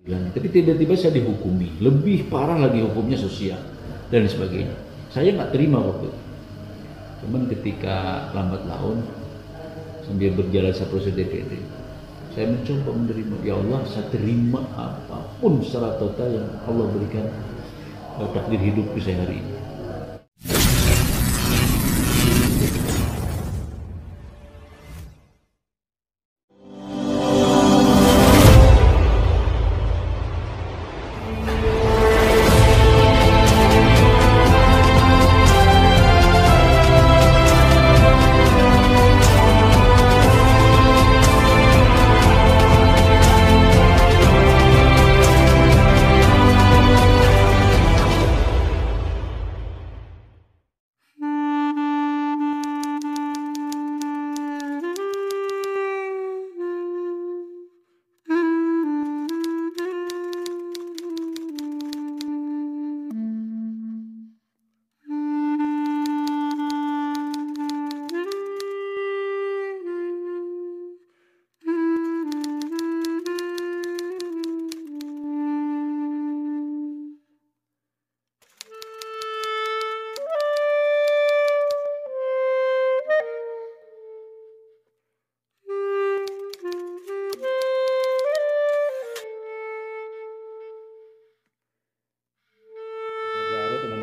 Tapi tiba-tiba saya dihukumi, lebih parah lagi hukumnya sosial dan sebagainya. Saya nggak terima waktu itu. Cuman ketika lambat laun sambil berjalan saya proses DPD, saya mencoba menerima. Ya Allah, saya terima apapun secara total yang Allah berikan takdir hidupku saya hari ini.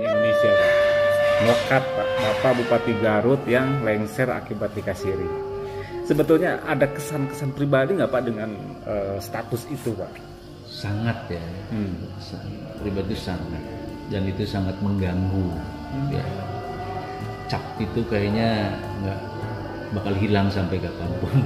Indonesia, Pak. Melekat, Pak, Bapak Bupati Garut yang lengser akibat dikasiri. Sebetulnya ada kesan-kesan pribadi nggak Pak dengan status itu, Pak? Sangat ya, pribadi sangat, dan itu sangat mengganggu. Ya. Cap itu kayaknya nggak bakal hilang sampai kapanpun.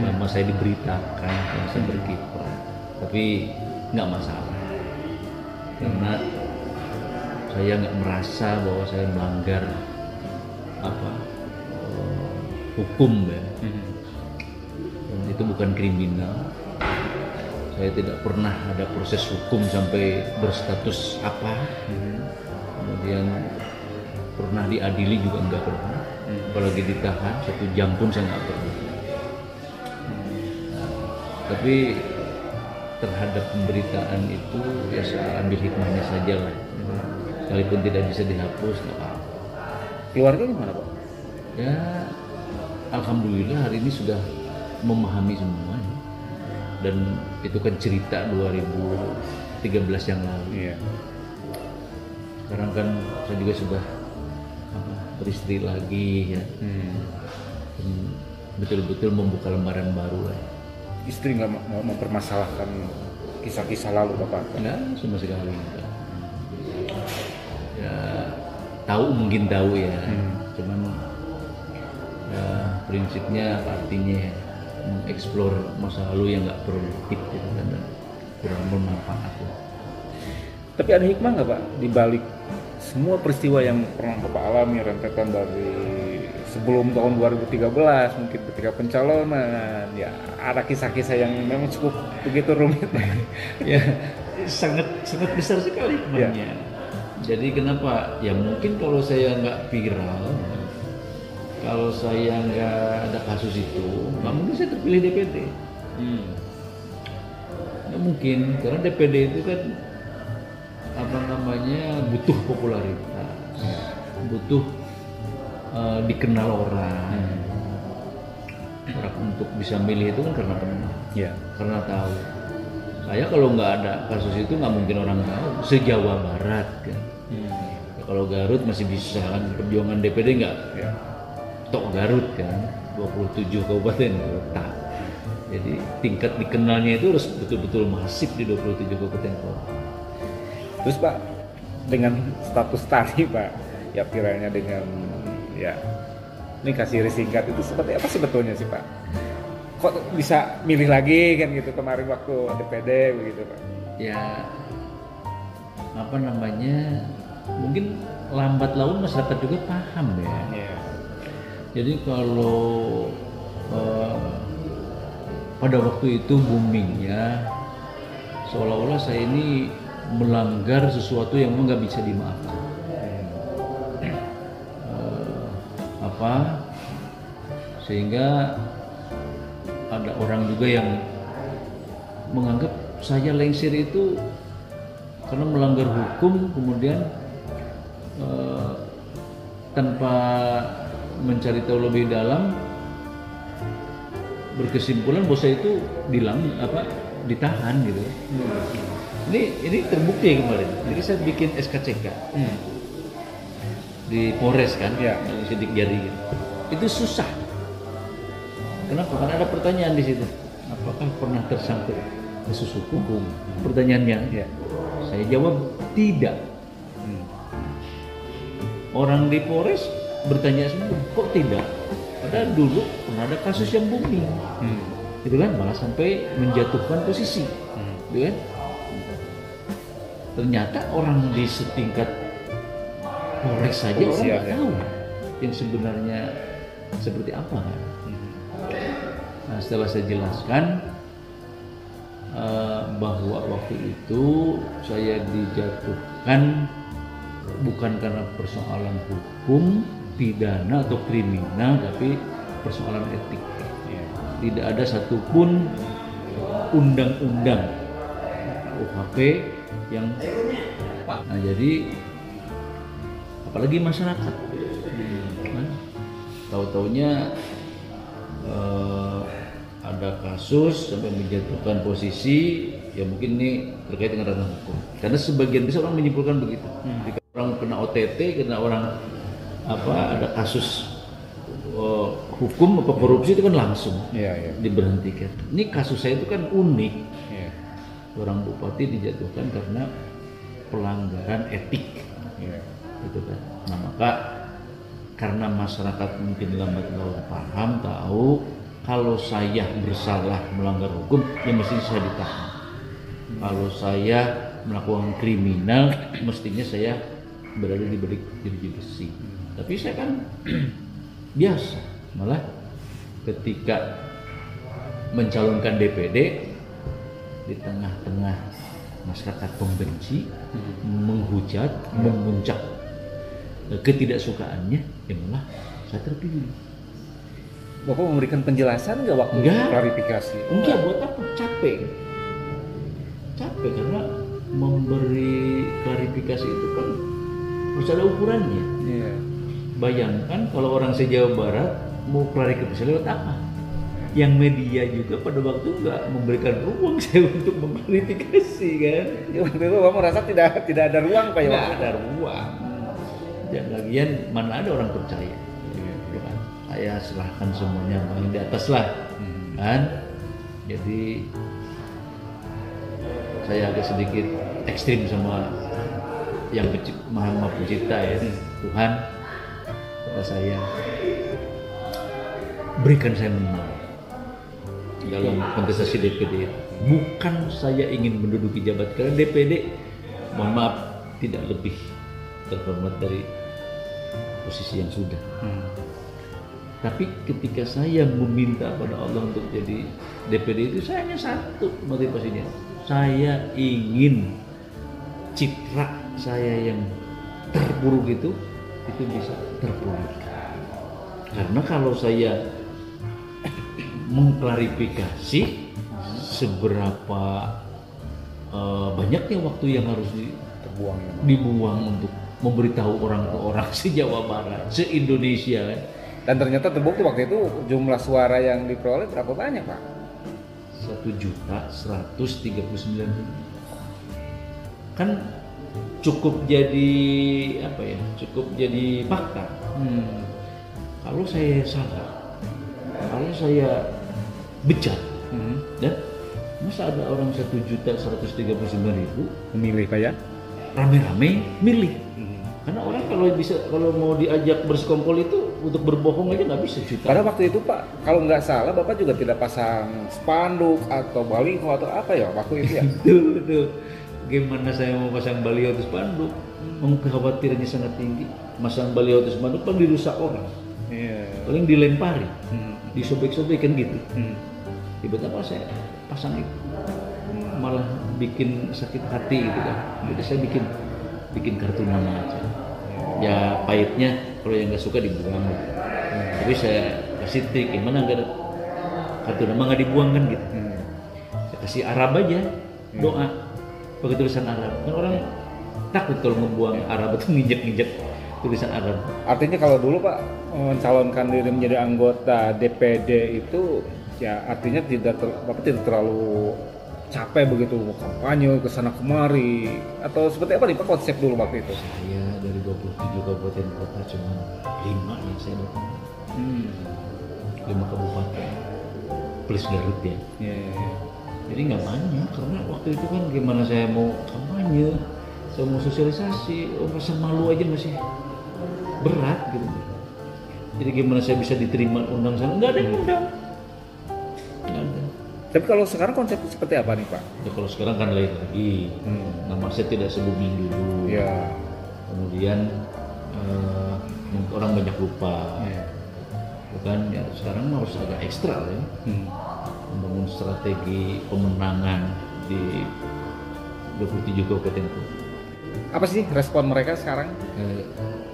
Lama saya diberitakan, saya berkiprah, tapi nggak masalah, karena saya nggak merasa bahwa saya melanggar hukum ya. Dan itu bukan kriminal. Saya tidak pernah ada proses hukum sampai berstatus apa. Kemudian pernah diadili juga enggak pernah. Apalagi ditahan 1 jam pun saya nggak pernah. Tapi terhadap pemberitaan itu ya saya ambil hikmahnya saja lah. Sekalipun tidak bisa dihapus, nggak apa-apa. Keluarga gimana, Pak? Ya, alhamdulillah hari ini sudah memahami semua. Dan itu kan cerita 2013 yang lalu. Iya. Sekarang kan saya juga sudah beristri lagi ya. Betul-betul membuka lembaran baru lah. Istri nggak mau mempermasalahkan kisah-kisah lalu, Bapak? Enggak, sama sekali enggak. Ya, mungkin tahu ya. Cuman ya, prinsipnya artinya mengeksplor masa lalu yang nggak produktif gitu kan, dan kurang bermanfaat. Tapi ada hikmah nggak Pak di balik semua peristiwa yang pernah Bapak alami, rentetan dari sebelum tahun 2013 mungkin ketika pencalonan, ya ada kisah-kisah yang memang cukup begitu rumit. Ya, sangat besar sekali hikmahnya. Ya. Jadi kenapa? Ya mungkin kalau saya nggak viral, kalau saya nggak ada kasus itu, nggak mungkin saya terpilih DPD. Nggak mungkin, karena DPD itu kan butuh popularitas, butuh dikenal orang. Orang untuk bisa milih itu kan karena kenal, karena tahu. Saya kalau nggak ada kasus itu nggak mungkin orang tahu. Se-Jawa Barat kan. Ya, kalau Garut masih bisa kan, perjuangan DPD nggak tok Garut kan, 27 kabupaten kota. Jadi tingkat dikenalnya itu harus betul-betul masif di 27 kabupaten kota. Terus Pak, dengan status tadi Pak, ya viralnya dengan ini kasih singkat itu seperti apa sebetulnya sih Pak? Kok bisa milih lagi kan gitu kemarin waktu DPD begitu Pak? Ya mungkin lambat laun masyarakat juga paham ya. Jadi kalau pada waktu itu boomingnya seolah-olah saya ini melanggar sesuatu yang memang nggak bisa dimaafkan. Sehingga ada orang juga yang menganggap saya lengser itu karena melanggar hukum, kemudian tanpa mencari tahu lebih dalam berkesimpulan bahwa saya itu ditahan gitu. Ini terbukti kemarin. Jadi saya bikin SKCK di Polres kan, sidik jari gitu. Itu susah. Kenapa? Karena ada pertanyaan di situ. Apakah pernah tersangkut kasus hukum? Pertanyaannya. Saya jawab tidak. Orang di Polres bertanya semua, kok tidak? Padahal dulu pernah ada kasus yang booming, gitu kan? Malah sampai menjatuhkan posisi, gitu kan? Ternyata orang di setingkat Polres saja orang nggak tahu yang sebenarnya seperti apa kan? Nah, setelah saya jelaskan bahwa waktu itu saya dijatuhkan bukan karena persoalan hukum, pidana atau kriminal, tapi persoalan etik. Tidak ada satupun undang-undang UHP yang jadi apalagi masyarakat tahu-taunya ada kasus sampai menjatuhkan posisi, ya mungkin ini terkait dengan ranah hukum. Karena sebagian besar orang menyimpulkan begitu. Jika orang kena OTT, kena orang ada kasus hukum atau korupsi itu kan langsung diberhentikan. Ini kasus saya itu kan unik. Seorang bupati dijatuhkan karena pelanggaran etik, gitu kan. Nah maka karena masyarakat mungkin lambat laun paham, tahu kalau saya bersalah melanggar hukum, ya mestinya saya ditahan. Kalau saya melakukan kriminal, mestinya saya berada di balik jeruji besi. Tapi saya kan biasa, malah ketika mencalonkan DPD di tengah-tengah masyarakat pembenci, menghujat, memuncak ketidaksukaannya, ya malah saya terpilih. Bapak memberikan penjelasan nggak waktu klarifikasi? Enggak, buat apa? Capek karena memberi klarifikasi itu kan harus ada ukurannya. Bayangkan kalau orang se-Jawa Barat mau klarifikasi lewat apa? Yang media juga pada waktu nggak memberikan ruang saya untuk mengklarifikasi kan? Ya, waktu itu Bapak merasa tidak ada ruang Pak ya? Nggak ada ruang. Dan lagian mana ada orang percaya? Saya serahkan semuanya yang di atas lah, kan? Jadi saya agak sedikit ekstrim sama yang Maha Pencipta ya, Tuhan. Kata saya, berikan saya menang dalam kontestasi DPD. Bukan saya ingin menduduki jabatan, karena DPD, mohon maaf, tidak lebih terhormat dari posisi yang sudah. Tapi ketika saya meminta pada Allah untuk jadi DPD itu, saya hanya satu motivasinya. Saya ingin citra saya yang terburuk itu bisa terpulihkan. Karena kalau saya mengklarifikasi seberapa banyaknya waktu yang harus dibuang untuk memberitahu orang ke orang se-Jawa Barat, se-Indonesia kan. Dan ternyata terbukti waktu itu jumlah suara yang diperoleh berapa banyak Pak? 1.139.000. Kan cukup jadi cukup jadi fakta. Kalau saya salah, kalau saya bejat, dan masa ada orang 1.139.000 memilih Pak ya? Rame-rame milih. Karena orang kalau mau diajak bersekongkol itu untuk berbohong aja nggak bisa juta. Pada waktu itu Pak, kalau nggak salah Bapak juga tidak pasang spanduk atau baliho atau apa ya waktu itu ya? Betul. Gimana saya mau pasang baliho atau spanduk? Kekhawatirannya sangat tinggi. Masang baliho atau spanduk kan dirusak orang. Paling dilempari, disobek-sobek kan gitu. Tiba-tiba saya pasang itu, malah bikin sakit hati gitu kan. Jadi saya bikin kartu nama aja. Ya pahitnya kalau yang nggak suka dibuang. Tapi saya kasih trik, gimana nggak kartu nama nggak dibuang kan gitu. Saya kasih Arab aja. doa pakai tulisan Arab. Kan orang takut kalau ngebuang Arab itu nginjek-nginjek tulisan Arab. Artinya kalau dulu Pak mencalonkan diri menjadi anggota DPD itu ya artinya tidak terlalu capek begitu kampanye kesana kemari atau seperti apa nih Pak konsep dulu waktu itu? Saya dari 27 kabupaten kota cuma 5 yang saya datang. 5 kabupaten plus Garut ya. Jadi nggak banyak karena waktu itu kan gimana saya mau kampanye, saya mau sosialisasi, rasa malu aja masih berat gitu. Jadi gimana saya bisa diterima undang sana? Nggak ada yang undang. Nggak ada. Tapi kalau sekarang konsepnya seperti apa nih Pak? Ya kalau sekarang kan lain lagi. Nama saya tidak se-booming dulu. Ya. Kemudian orang banyak lupa. Bukan ya sekarang harus agak ekstra ya. Membangun strategi pemenangan di 27 kabupaten kota. Apa sih respon mereka sekarang?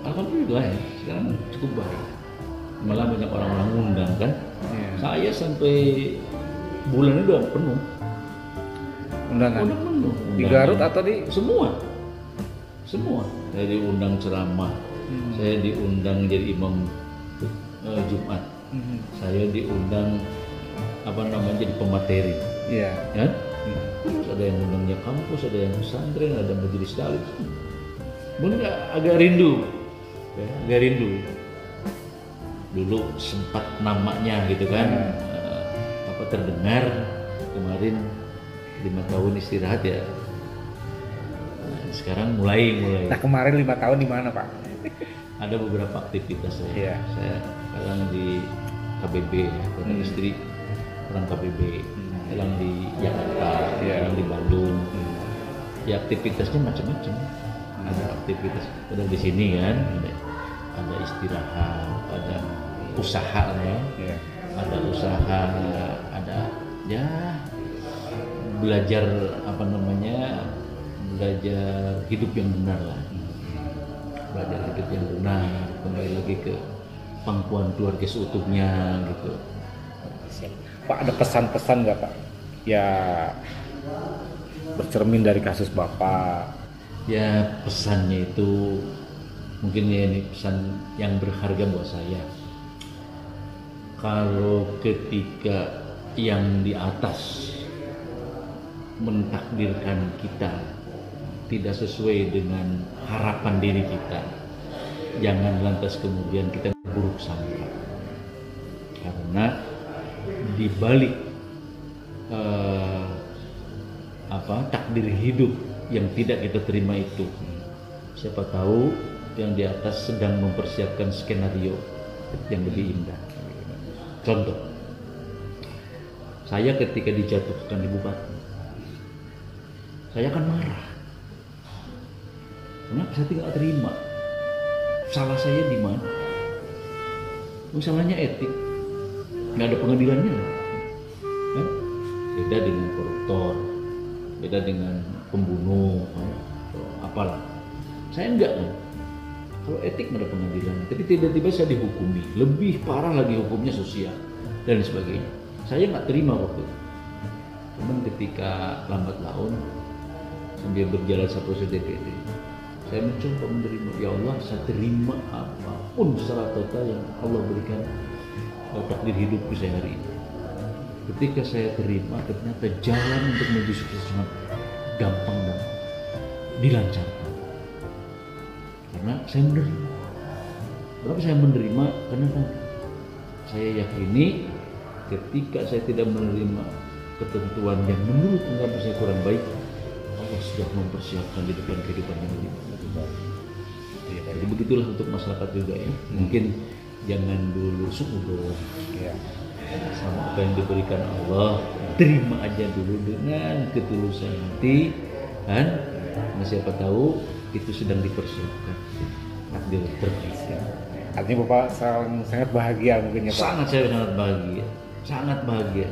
Alhamdulillah ya, sekarang cukup baik. Malah banyak orang-orang undang kan. Saya sampai bulan ini udah penuh. Undangan? Udah penuh. Di Garut atau di? Semua. Saya diundang ceramah. Saya diundang jadi imam Jumat. Saya diundang jadi pemateri. Iya. Kan? Terus ada yang undangnya kampus, ada yang pesantren, ada majelis taklim. Mungkin agak rindu. Ya, agak rindu. Dulu sempat namanya gitu kan. Terdengar kemarin 5 tahun istirahat ya. Sekarang mulai. Nah kemarin 5 tahun di mana Pak? Ada beberapa aktivitas saya. Saya kadang di KBB ya, karena istri orang KBB. Kadang di Jakarta, kadang di Bandung. Ya aktivitasnya macam-macam. Ada aktivitas, kadang di sini kan, ada istirahat, ada usaha ya. Ada usaha, ada ya belajar belajar hidup yang benar lah. Belajar hidup yang benar, kembali lagi ke pangkuan keluarga seutuhnya gitu. Pak ada pesan-pesan nggak Pak? Ya bercermin dari kasus Bapak. Ya pesannya itu mungkin ya ini pesan yang berharga buat saya. Kalau ketika yang di atas mentakdirkan kita tidak sesuai dengan harapan diri kita, jangan lantas kemudian kita buruk sangka. Karena di balik takdir hidup yang tidak kita terima itu, siapa tahu yang di atas sedang mempersiapkan skenario yang lebih indah. Contoh, saya ketika dijatuhkan di bupati, saya akan marah. Karena saya tidak terima. Salah saya di mana? Salahnya etik, nggak ada pengadilannya, kan? Beda dengan koruptor, beda dengan pembunuh, apalah. Saya enggak kan? Kalau etik nggak ada pengadilan, tapi tiba-tiba saya dihukumi, lebih parah lagi hukumnya sosial dan sebagainya. Saya nggak terima waktu itu. Cuman ketika lambat laun sambil berjalan satu proses DPD, saya mencoba menerima. Ya Allah, saya terima apapun secara total yang Allah berikan takdir hidupku saya hari ini. Ketika saya terima, ternyata jalan untuk menuju sukses sangat gampang dan dilancarkan. Karena saya menerima. Berapa saya menerima? Karena saya yakini ketika saya tidak menerima ketentuan yang menurut anggap saya kurang baik, Allah sudah mempersiapkan di depan kehidupan yang lebih baik. Jadi begitulah untuk masyarakat juga ya. Mungkin jangan dulu suudzon sama apa yang diberikan Allah, terima aja dulu dengan ketulusan hati, kan? Nah, siapa tahu itu sedang dipersiapkan takdir terbaik. Artinya Bapak sangat bahagia mungkin ya Pak? Saya sangat bahagia, sangat bahagia.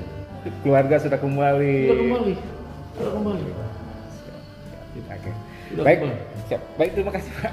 Keluarga sudah kembali. Sudah kembali. Oke. Baik, siap. Baik, terima kasih Pak.